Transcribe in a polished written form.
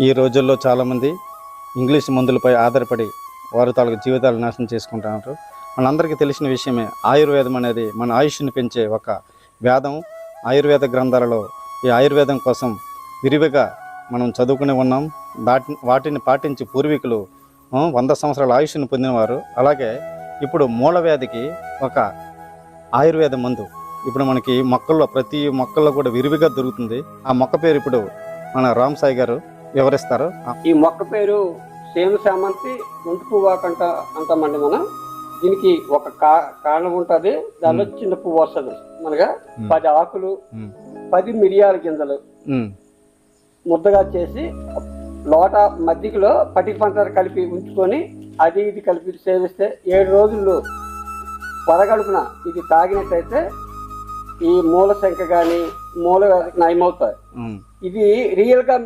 ఈ రోజుల్లో చాలామంది ఇంగ్లీష్ మందులపై ఆధారపడి వారు తాలూకు జీవితాలు నాశనం చేసుకుంటున్నారు. మనందరికీ తెలిసిన విషయమే, ఆయుర్వేదం అనేది మన ఆయుష్ని పెంచే ఒక వేదం. ఆయుర్వేద గ్రంథాలలో ఈ ఆయుర్వేదం కోసం విరివిగా మనం చదువుకుని ఉన్నాం. వాటిని పాటించి పూర్వీకులు 100 సంవత్సరాల ఆయుష్ని పొందినవారు. అలాగే ఇప్పుడు మూలవ్యాధికి ఒక ఆయుర్వేద మందు ఇప్పుడు మనకి మొక్కల్లో, ప్రతి మొక్కల్లో కూడా విరివిగా దొరుకుతుంది. ఆ మొక్క పేరు ఇప్పుడు మన రామ్ సాయి గారు వివరిస్తారు. ఈ మొక్క పేరు సేను చామంతి గుంటు పువ్వాకంట అంటామండి మనం. దీనికి ఒక కారణం ఉంటుంది. దానిలో చిన్న పువ్వు వస్తుంది. మనగా 10 ఆకులు, 10 మిరియాల గింజలు ముద్దగా చేసి లోట మజ్జిగలో పటిక పంచదార కలిపి ఉంచుకొని అది ఇది కలిపి సేవిస్తే 7 రోజుల్లో పరగడుపున ఇది తాగినట్టయితే ఈ మూల శంక కానీ మూల నయమవుతాయి. ఇది రియల్గా